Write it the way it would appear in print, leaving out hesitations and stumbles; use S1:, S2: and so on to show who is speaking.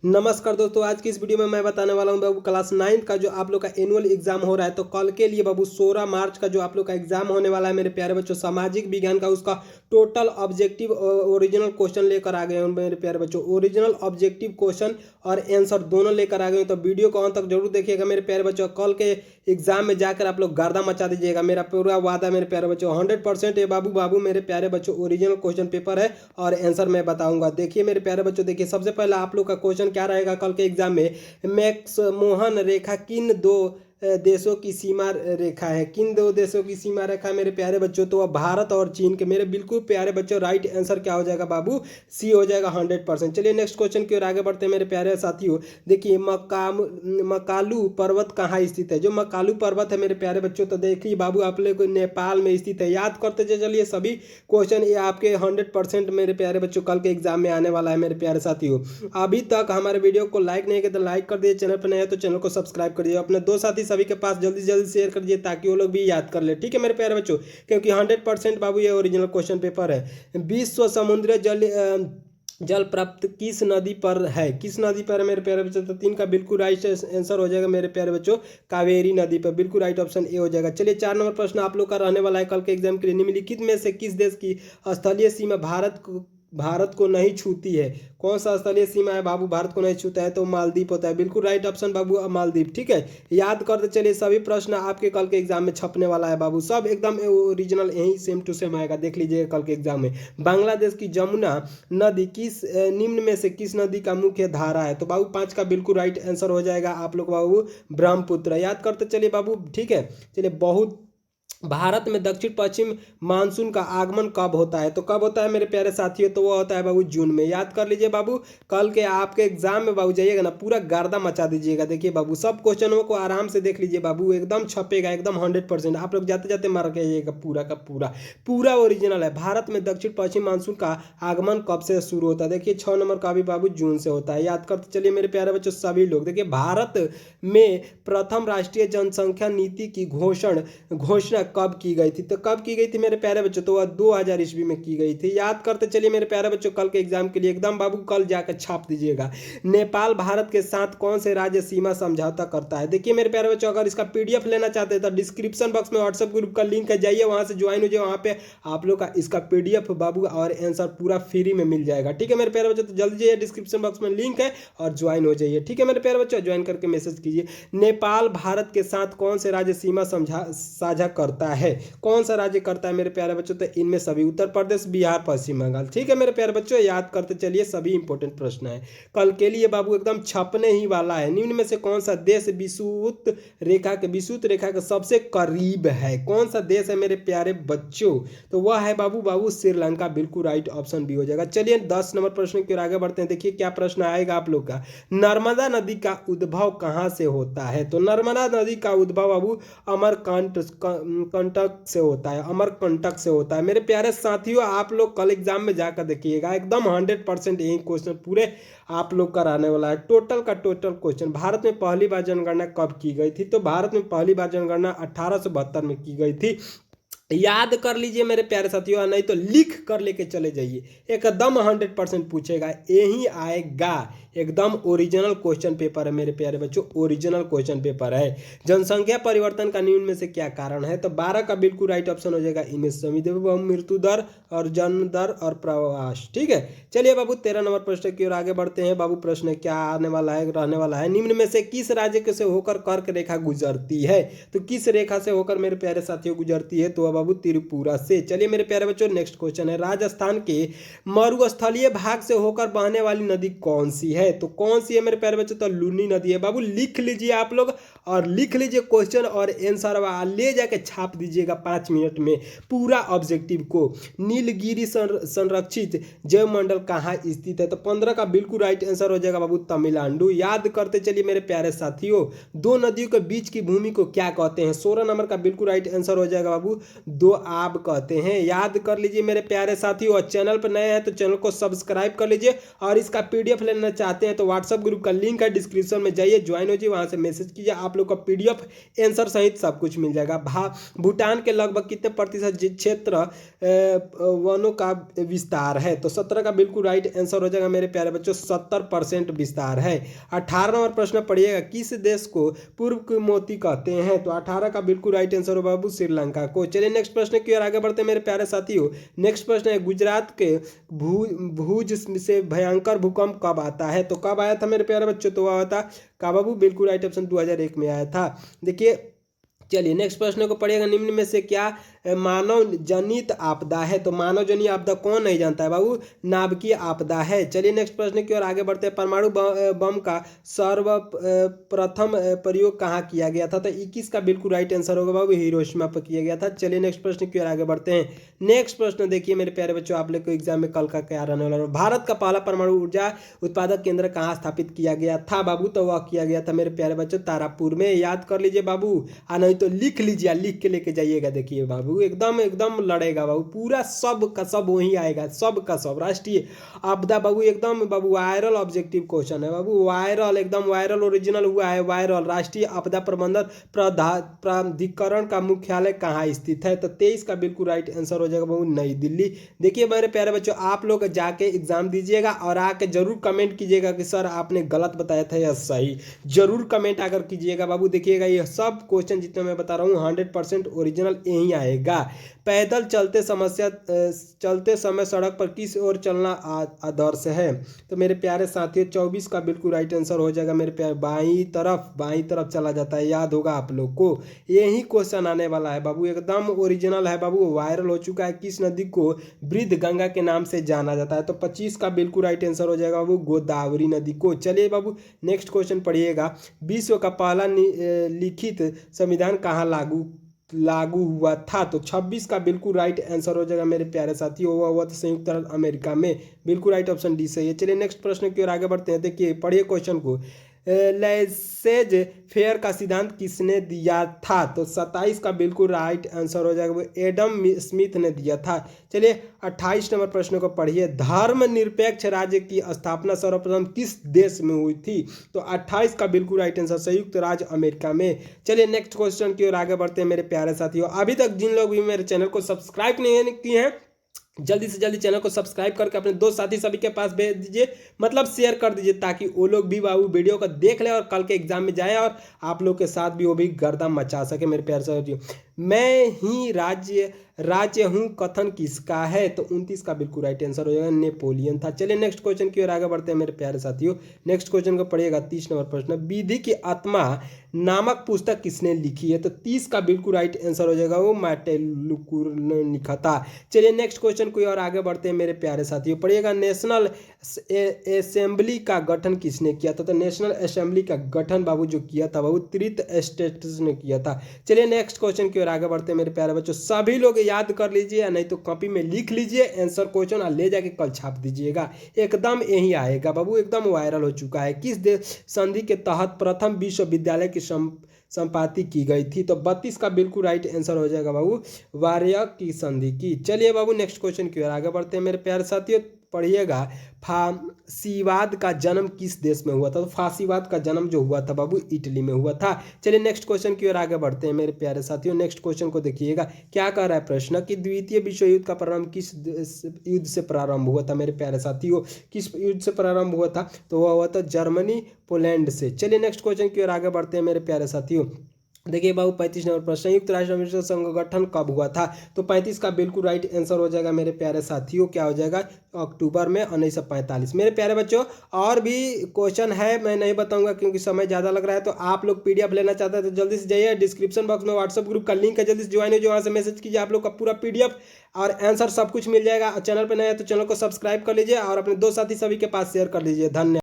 S1: नमस्कार दोस्तों, आज की इस वीडियो में मैं बताने वाला हूं बाबू क्लास 9 का जो आप लोग का एनुअल एग्जाम हो रहा है। तो कल के लिए बाबू 16 मार्च का जो आप लोग का एग्जाम होने वाला है मेरे प्यारे बच्चों, सामाजिक विज्ञान का उसका टोटल ऑब्जेक्टिव ओरिजिनल क्वेश्चन लेकर आ गए हैं मेरे प्यारे बच्चों। ओरिजिनल ऑब्जेक्टिव क्वेश्चन और आंसर दोनों लेकर आ गए हैं। तो वीडियो को अंत तक जरूर देखिएगा मेरे प्यारे बच्चों। कल के एग्जाम में जाकर आप लोग गर्दा मचा दीजिएगा, मेरा पूरा वादा मेरे प्यारे बच्चों। 100% ये बाबू बाबू मेरे प्यारे बच्चों ओरिजिनल क्वेश्चन पेपर है और आंसर मैं बताऊंगा। देखिए मेरे प्यारे बच्चों, देखिए सबसे पहला आप लोग का क्वेश्चन क्या रहेगा कल के एग्जाम में। मैक्स मोहन रेखा किन दो देशों की सीमा रेखा है? किन दो देशों की सीमा रेखा है मेरे प्यारे बच्चों? तो वह भारत और चीन के। मेरे बिल्कुल प्यारे बच्चों राइट आंसर क्या हो जाएगा बाबू? सी हो जाएगा 100%। चलिए नेक्स्ट क्वेश्चन की ओर आगे बढ़ते हैं मेरे प्यारे साथियों। देखिए मकालू पर्वत कहाँ स्थित है? जो मकालू पर्वत है मेरे प्यारे बच्चों, तो देखिए बाबू आप लोग नेपाल में स्थित है। याद करते चलिए सभी क्वेश्चन, ये आपके 100% मेरे प्यारे बच्चों कल के एग्जाम में आने वाला है मेरे प्यारे साथियों। अभी तक हमारे वीडियो को लाइक नहीं किया तो लाइक कर दिए, चैनल पर नया है तो चैनल को सब्सक्राइब कर दिए, अपने दो साथी सभी के पास जल्दी जल्दी शेयर कर दिए ताकि वो लोग भी याद कर ले। ठीक है मेरे प्यारे बच्चों, क्योंकि 100% बाबू ये ओरिजिनल क्वेश्चन पेपर है। विश्व समुद्री जल प्राप्त किस नदी पर है? किस नदी पर है मेरे प्यारे बच्चों? तो 3 का बिल्कुल राइट आंसर हो जाएगा मेरे प्यारे बच्चों, कावेरी नदी पर। बिल्कुल राइट ऑप्शन ए हो जाएगा। चलिए 4 नंबर प्रश्न आप लोग का रहने वाला है कल के एग्जाम के लिए। निम्नलिखित में से किस देश की स्थलीय सीमा भारत को नहीं छूती है? कौन सा स्थलीय सीमा है बाबू भारत को नहीं छूता है? तो मालदीव होता है। बिल्कुल राइट ऑप्शन बाबू मालदीव। ठीक है, याद करते चलिए सभी प्रश्न आपके कल के एग्जाम में छपने वाला है बाबू, सब एकदम ओरिजिनल यही सेम टू सेम आएगा। देख लीजिए कल के एग्जाम में। बांग्लादेश की जमुना नदी किस निम्न में से किस नदी का मुख्य धारा है? तो बाबू 5 का बिल्कुल राइट आंसर हो जाएगा आप लोग बाबू ब्रह्मपुत्र। याद करते चलिए बाबू। ठीक है, चलिए बहुत भारत में दक्षिण पश्चिम मानसून का आगमन कब होता है? तो कब होता है मेरे प्यारे साथियों? तो वो होता है बाबू जून में। याद कर लीजिए बाबू, कल के आपके एग्जाम में बाबू जाइएगा ना पूरा गर्दा मचा दीजिएगा। देखिए बाबू सब क्वेश्चनों को आराम से देख लीजिए बाबू, एकदम छपेगा एकदम 100%। आप लोग जाते जाते मार के जाइएगा, पूरा का पूरा पूरा ओरिजिनल है। भारत में दक्षिण पश्चिम मानसून का आगमन कब से शुरू होता है? देखिए 6 नंबर का भी बाबू जून से होता है। याद करते चलिए मेरे प्यारे बच्चों सभी लोग। देखिए भारत में प्रथम राष्ट्रीय जनसंख्या नीति की घोषणा कब की गई थी? तो कब की गई थी मेरे प्यारे बच्चों? तो वह 2000 ईस्वी में की गई थी। याद करते चलिए मेरे प्यारे बच्चों कल के एग्जाम के लिए एकदम बाबू कल जाकर छाप दीजिएगा। नेपाल भारत के साथ कौन से राज्य सीमा समझौता करता है? देखिए मेरे प्यारे बच्चों, अगर इसका पीडीएफ लेना चाहते हैं तो डिस्क्रिप्शन बॉक्स में व्हाट्सएप ग्रुप का लिंक है, जाइए वहां से ज्वाइन हो जाइए। वहां पे आप लोग का इसका पीडीएफ बाबू और आंसर पूरा फ्री में मिल जाएगा। ठीक है मेरे प्यारे बच्चों, तो जल्दी जाइए, डिस्क्रिप्शन बॉक्स में लिंक है और ज्वाइन हो जाइए। ठीक है मेरे प्यारे बच्चों, ज्वाइन करके मैसेज कीजिए। नेपाल भारत के साथ कौन से राज्य सीमा साझा करता है? कौन सा राज्य करता है मेरे प्यारे बच्चों? तो इनमें सभी उत्तर प्रदेश, बिहार, पश्चिम बंगाल। ठीक है मेरे प्यारे बच्चों, याद करते चलिए सभी इंपॉर्टेंट प्रश्न है कल के लिए बाबू, एकदम छपने ही वाला है। निम्न में से कौन सा देश विषुवत रेखा के सबसे करीब है? कौन सा देश है मेरे प्यारे बच्चों? तो वह है बाबू श्रीलंका। बिल्कुल राइट ऑप्शन भी हो जाएगा। चलिए 10 नंबर प्रश्न की ओर आगे बढ़ते हैं। देखिए क्या प्रश्न आएगा आप लोग का। नर्मदा नदी का उद्भव कहाँ से होता है? तो नर्मदा नदी का उद्भव बाबू अमरकंटक से होता है। अमरकंटक से होता है मेरे प्यारे साथियों। आप लोग कल एग्जाम में जाकर देखिएगा, एकदम 100% यही क्वेश्चन पूरे आप लोग का रहने वाला है। टोटल का टोटल क्वेश्चन। भारत में पहली बार जनगणना कब की गई थी? तो भारत में पहली बार जनगणना 1872 में की गई थी। याद कर लीजिए मेरे प्यारे साथियों, नहीं तो लिख कर लेके चले जाइए, एकदम 100% पूछेगा, यही आएगा। एकदम ओरिजिनल क्वेश्चन पेपर है मेरे प्यारे बच्चों, ओरिजिनल क्वेश्चन पेपर है। जनसंख्या परिवर्तन का निम्न में से क्या कारण है? तो 12 का बिल्कुल राइट ऑप्शन हो जाएगा इनमें सभी मृत्यु दर और जन्म दर और प्रवास। ठीक है, चलिए बाबू 13 नंबर प्रश्न की ओर आगे बढ़ते हैं। बाबू प्रश्न क्या आने वाला है, रहने वाला है। निम्न में से किस राज्य से होकर कर्क रेखा गुजरती है? तो किस रेखा से होकर मेरे प्यारे साथियों गुजरती है? तो बाबू त्रिपुरा से। चलिए मेरे प्यारे बच्चों नेक्स्ट क्वेश्चन है। राजस्थान के मरुस्थलीय भाग से होकर बहने वाली नदी कौन सी है? तो कौन सी है मेरे प्यारे बच्चों? तो लूनी नदी है बाबू। लिख लीजिए आप लोग और लिख लीजिए क्वेश्चन और आंसर ले जाके छाप दीजिएगा 5 मिनट में पूरा ऑब्जेक्टिव को। नीलगिरी संरक्षित जैव मंडल कहाँ स्थित है? तो 15 का बिल्कुल राइट आंसर हो जाएगा बाबू तमिलनाडु। याद करते चलिए मेरे प्यारे साथियों, दो नदियों के बीच की भूमि को क्या कहते हैं? 16 नंबर का बिल्कुल राइट आंसर हो जाएगा बाबू दोआब कहते हैं। याद कर लीजिए मेरे प्यारे साथियों। और चैनल पर नए हैं तो चैनल को सब्सक्राइब कर लीजिए, और इसका पीडीएफ लेना चाहते हैं तो व्हाट्सएप ग्रुप का लिंक है डिस्क्रिप्शन में, जाइए ज्वाइन हो जाइए, वहाँ से मैसेज कीजिए, आप लोग का पीडीएफ आंसर सहित सब कुछ मिल जाएगा। भूटान के लगभग कितने प्रतिशत क्षेत्र वनों का विस्तार है? तो 17 का बिल्कुल राइट आंसर हो जाएगा मेरे प्यारे बच्चों, 70% विस्तार है। 18 नंबर प्रश्न पढ़िएगा, किस देश को पूर्व की मोती कहते हैं? तो 18 का बिल्कुल राइट आंसर हो बाबू श्रीलंका को। चलिए नेक्स्ट प्रश्न की ओर आगे बढ़ते हैं मेरे प्यारे साथियों। नेक्स्ट प्रश्न है, गुजरात के भुज से भयंकर भूकंप कब आता है? तो कब आया था मेरे प्यारे बच्चों? तो आया था का बाबू बिल्कुल राइट ऑप्शन 2001 में आया था। देखिए चलिए नेक्स्ट प्रश्न को पढ़िएगा, निम्न में से क्या मानव जनित आपदा है? तो मानव जनित आपदा कौन नहीं जानता है बाबू? नाभिकीय आपदा है। चलिए नेक्स्ट प्रश्न की ओर आगे बढ़ते हैं। परमाणु बम का सर्वप्रथम प्रयोग कहाँ किया गया था? तो 21 का बिल्कुल राइट आंसर होगा बाबू, हिरोशिमा पर किया गया था। चलिए नेक्स्ट प्रश्न की ओर आगे बढ़ते हैं। नेक्स्ट प्रश्न देखिए मेरे प्यारे बच्चों, आप लोग को एग्जाम में कल का क्या रहने वाला है। भारत का पहला परमाणु ऊर्जा उत्पादक केंद्र कहाँ स्थापित किया गया था बाबू? तो वह किया गया था मेरे प्यारे बच्चों तारापुर में। याद कर लीजिए बाबू, नहीं तो लिख लीजिए, लिख के लेके जाइएगा। देखिए बाबू एकदम एकदम लड़ेगा बाबू, पूरा सब का सब वही आएगा, सब का सब। राष्ट्रीय आपदा बाबू एकदम बाबू वायरल ऑब्जेक्टिव क्वेश्चन है बाबू, वायरल एकदम वायरल ओरिजिनल हुआ है वायरल। राष्ट्रीय आपदा प्रबंधन प्राधिकरण का मुख्यालय कहाँ स्थित है? तो 23 का बिल्कुल राइट आंसर हो जाएगा बाबू, नई दिल्ली। देखिए मेरे प्यारे बच्चों, आप लोग जाके एग्जाम दीजिएगा और आके जरूर कमेंट कीजिएगा कि सर आपने गलत बताया था या सही, जरूर कमेंट आकर कीजिएगा बाबू। देखिएगा ये सब क्वेश्चन जितने मैं बता रहा हूँ 100% ओरिजिनल यही आएगा। पैदल चलते समय सड़क पर किस ओर चलना आदर्श है? तो मेरे प्यारे साथियों 24 का बिल्कुल राइट आंसर हो जाएगा मेरे प्यारे, बाईं तरफ चला जाता है। याद होगा आप लोग को, यही क्वेश्चन आने वाला है बाबू, एकदम ओरिजिनल है बाबू, वायरल हो चुका है। किस नदी को वृद्ध गंगा के नाम से जाना जाता है? तो 25 का बिल्कुल राइट आंसर हो जाएगा बाबू, गोदावरी नदी को। चलिए बाबू नेक्स्ट क्वेश्चन पढ़िएगा, विश्व का पहला लिखित संविधान कहाँ लागू हुआ था? तो 26 का बिल्कुल राइट आंसर हो जाएगा मेरे प्यारे साथी, हुआ था संयुक्त अरब अमेरिका में। बिल्कुल राइट ऑप्शन डी सही है। चलिए नेक्स्ट प्रश्न की ओर आगे बढ़ते हैं। देखिए पढ़िए क्वेश्चन को, लेसेज फेयर का सिद्धांत किसने दिया था? तो 27 का बिल्कुल राइट आंसर हो जाएगा वो एडम स्मिथ ने दिया था। चलिए 28 नंबर प्रश्न को पढ़िए, धर्मनिरपेक्ष राज्य की स्थापना सर्वप्रथम किस देश में हुई थी? तो 28 का बिल्कुल राइट आंसर संयुक्त राज्य अमेरिका में। चलिए नेक्स्ट क्वेश्चन की ओर आगे बढ़ते हैं मेरे प्यारे साथियों। अभी तक जिन लोग भी मेरे चैनल को सब्सक्राइब नहीं किए हैं, जल्दी से जल्दी चैनल को सब्सक्राइब करके अपने दोस्त साथी सभी के पास भेज दीजिए, मतलब शेयर कर दीजिए, ताकि वो लोग भी बाबू वीडियो को देख लें और कल के एग्जाम में जाएं और आप लोग के साथ भी वो भी गर्दा मचा सके। मेरे प्यारे साथियों, मैं ही राज्य हूँ कथन किसका है? तो 29 का बिल्कुल राइट आंसर हो जाएगा, नेपोलियन था। चलिए नेक्स्ट क्वेश्चन की ओर आगे बढ़ते हैं मेरे प्यारे साथियों। नेक्स्ट क्वेश्चन को पढ़िएगा, 30 नंबर प्रश्न, विधि की आत्मा नामक पुस्तक किसने लिखी है? तो 30 का बिल्कुल राइट आंसर हो जाएगा वो मार्टिन ने लिखा था। चलिए नेक्स्ट क्वेश्चन की ओर आगे बढ़ते हैं मेरे प्यारे साथियों। पढ़िएगा, नेशनल असेंबली का गठन किसने किया था? तो नेशनल असेंबली का गठन बाबू जो किया था बाबू तीर्थ स्टेट्स ने किया था। चलिए नेक्स्ट क्वेश्चन की ओर आगे बढ़ते हैं मेरे प्यारे बच्चों। सभी लोग याद कर लीजिए, या नहीं तो कॉपी में लिख लीजिए आंसर क्वेश्चन और ले जाके कल छाप दीजिएगा, एकदम यही आएगा बाबू, एकदम वायरल हो चुका है। किस संधि के तहत प्रथम विश्वविद्यालय की संपाति की गई थी? तो 32 का बिल्कुल राइट आंसर हो जाएगा बाबू, वार्या की संधि की। चलिए बाबू नेक्स्ट क्वेश्चन की ओर आगे बढ़ते हैं मेरे प्यारे साथियों। पढ़िएगा, फांसीवाद का जन्म किस देश में हुआ था? तो फांसीवाद का जन्म जो हुआ था बाबू इटली में हुआ था। चलिए नेक्स्ट क्वेश्चन की ओर आगे बढ़ते हैं मेरे प्यारे साथियों। नेक्स्ट क्वेश्चन को देखिएगा, क्या कह रहा है प्रश्न कि द्वितीय विश्व युद्ध का प्रारंभ किस युद्ध से प्रारंभ हुआ था? मेरे प्यारे साथियों किस युद्ध से प्रारंभ हुआ था? तो वह हुआ था जर्मनी पोलैंड से। चलिए नेक्स्ट क्वेश्चन की ओर आगे बढ़ते हैं मेरे प्यारे साथियों। देखिए बाबू 35 नंबर प्रश्न, संयुक्त राष्ट्र अमेरिका संघ गठन कब हुआ था? तो 35 का बिल्कुल राइट आंसर हो जाएगा मेरे प्यारे साथियों, क्या हो जाएगा, अक्टूबर में 1945। मेरे प्यारे बच्चों और भी क्वेश्चन है, मैं नहीं बताऊंगा क्योंकि समय ज़्यादा लग रहा है। तो आप लोग पीडीएफ लेना चाहते हैं तो जल्दी से जाइए, डिस्क्रिप्शन बॉक्स में व्हाट्सएप ग्रुप का लिंक है, जल्दी से ज्वाइन हो, जो वहाँ से मैसेज कीजिए, आप लोग का पूरा पीडीएफ और आंसर सब कुछ मिल जाएगा। चैनल पर नए हैं तो चैनल को सब्सक्राइब कर लीजिए और अपने दोस्त साथी सभी के पास शेयर कर लीजिए। धन्यवाद।